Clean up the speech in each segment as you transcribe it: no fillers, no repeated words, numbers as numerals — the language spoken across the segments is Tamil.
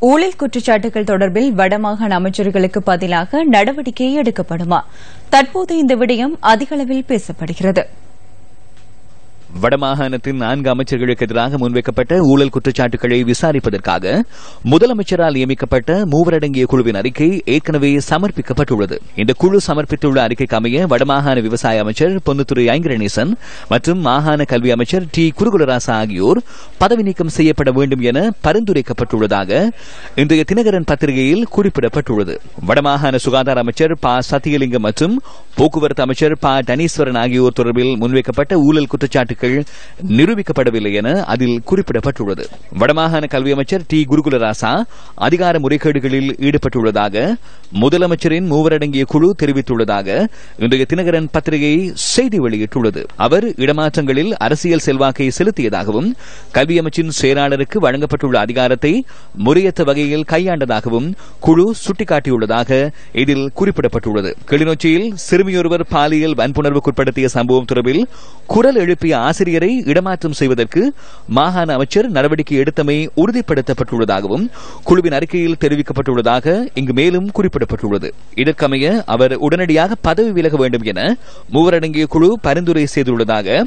ஊழல் குற்றச்சாட்டுகள் தொடர்பில் வடமாகாண அமைச்சர்களுக்கு பதிலாக நடவடிக்கை எடுக்கப்படுமா? தற்போது இந்த விடயம் அதிகளவில் பேசப்படுகிறது. வடமாகாணத்தின் 4 அமைச்சர்களுக்கு எதிராக முன்வைக்கப்பட்ட ஊழல் குற்றச்சாட்டுகளை விசாரிப்பதற்காக முதலமைச்சரால் நியமிக்கப்பட்ட 3 அடங்கிய குழுவின் அறிக்கை ஏற்கனவே சமர்ப்பிக்கப்பட்டுள்ளது. இந்த குழு சமர்ப்பித்துள்ள அறிக்கைக்கு அமைய வடமாகாண விவசாய அமைச்சர் பொன்னுத்துறை ஐங்கரநேசன் மற்றும் மாகாண கல்வி அமைச்சர் டி குருகுலராசா ஆகியோர் பதவி நீக்கம் செய்யப்பட வேண்டும் என பரிந்துரைக்கப்பட்டுள்ளதாக இன்றைய தினகரன் பத்திரிகையில் குறிப்பிடப்பட்டுள்ளது. வடமாகாண சுகாதார அமைச்சர் ப சத்தியலிங்கம் மற்றும் போக்குவரத்து அமைச்சர் ப டனீஸ்வரன் ஆகியோர் தொடர்பில் முன்வைக்கப்பட்ட ஊழல் குற்றச்சாட்டு நிரூபிக்கப்படவில்லை என அதில் குறிப்பிடப்பட்டுள்ளது. வடமாகாண கல்வி அமைச்சர் டி குருகுலராசா அதிகார முறைகேடுகளில் ஈடுபட்டுள்ளதாக முதலமைச்சரின் 3 அடங்கிய குழு தெரிவித்துள்ளதாக இன்றைய தினகரன் பத்திரிகை செய்தி வெளியிட்டுள்ளது. அவர் இடமாற்றங்களில் அரசியல் செல்வாக்கை செலுத்தியதாகவும் கல்வி அமைச்சின் செயலாளருக்கு வழங்கப்பட்டுள்ள அதிகாரத்தை முறையற்ற வகையில் கையாண்டதாகவும் குழு சுட்டிக்காட்டியுள்ளதாக இதில் குறிப்பிடப்பட்டுள்ளது. கிளிநொச்சியில் சிறுமியொருவர் பாலியல் வன்புணர்வுக்குட்படுத்திய சம்பவம் தொடர்பில் குரல் எழுப்பிய ஆசிரியரை இடமாற்றம் செய்வதற்கு மாகாண அமைச்சர் நடவடிக்கை எடுத்தமை உறுதிப்படுத்தப்பட்டுள்ளதாகவும் குழுவின் அறிக்கையில் தெரிவிக்கப்பட்டுள்ளதாக இங்கு மேலும் குறிப்பிடப்பட்டுள்ளது. இதற்கமைய அவர் உடனடியாக பதவி விலக வேண்டும் என 3 அடங்கிய குழு பரிந்துரை செய்துள்ளதாக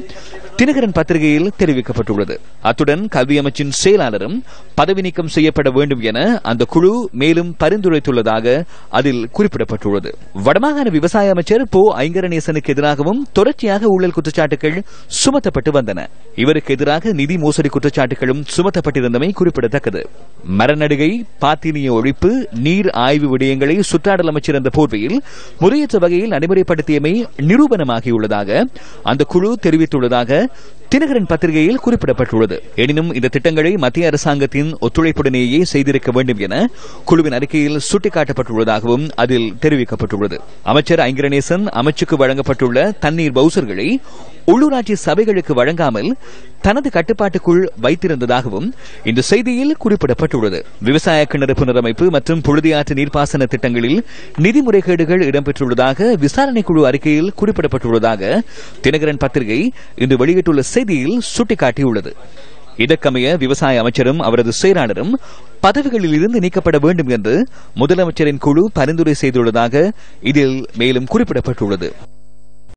தினகரன் பத்திரிகையில் தெரிவிக்கப்பட்டுள்ளது. அத்துடன் கல்வி அமைச்சின் செயலாளரும் பதவி நீக்கம் செய்யப்பட வேண்டும் என அந்த குழு மேலும் பரிந்துரைத்துள்ளதாக அதில் குறிப்பிடப்பட்டுள்ளது. வடமாகாண விவசாய அமைச்சர் போ ஐங்கரநேசனுக்கு எதிராகவும் தொடர்ச்சியாக ஊழல் குற்றச்சாட்டுகள் சுமத்தப்பட்டு வந்தன. இவருக்கு எதிராக நிதி மோசடி குற்றச்சாட்டுகளும் சுமத்தப்பட்டிருந்தமை குறிப்பிடத்தக்கது. மரநடுகை, பாத்தினிய ஒழிப்பு, நீர் ஆய்வு விடயங்களை சுற்றாடல் அமைச்சர் என்ற போர்வையில் முறையற்ற வகையில் நடைமுறைப்படுத்தியமை நிரூபணமாகியுள்ளதாக அந்த குழு தெரிவித்துள்ளதாக தினகரன் பத்திரிகையில் குறிப்பிடப்பட்டுள்ளது. எனினும் இந்த திட்டங்களை மத்திய அரசாங்கத்தின் ஒத்துழைப்புடனேயே செய்திருக்க வேண்டும் என குழுவின் அறிக்கையில் சுட்டிக்காட்டப்பட்டுள்ளதாகவும் அதில் தெரிவிக்கப்பட்டுள்ளது. அமைச்சர் ஐங்கரநேசன் அமைச்சுக்கு வழங்கப்பட்டுள்ள தண்ணீர் பவுசர்களை உள்ளூராட்சி சபைகளுக்கு வழங்காமல் தனது கட்டுப்பாட்டுக்குள் வைத்திருந்ததாகவும் இந்த செய்தியில் குறிப்பிடப்பட்டுள்ளது. விவசாய கிணறு புனரமைப்பு மற்றும் புழுதியாற்று நீர்ப்பாசன திட்டங்களில் நிதி முறைகேடுகள் இடம்பெற்றுள்ளதாக விசாரணை குழு அறிக்கையில் குறிப்பிடப்பட்டுள்ளதாக தினகரன் பத்திரிகை இன்று வெளியிட்டுள்ள செய்தியில் சுட்டிக்காட்டியுள்ளது. இதற்கமைய விவசாய அமைச்சரும் அவரது செயலாளரும் பதவிகளில் இருந்து நீக்கப்பட வேண்டும் என்று முதலமைச்சரின் குழு பரிந்துரை செய்துள்ளதாக இதில் மேலும் குறிப்பிடப்பட்டுள்ளது.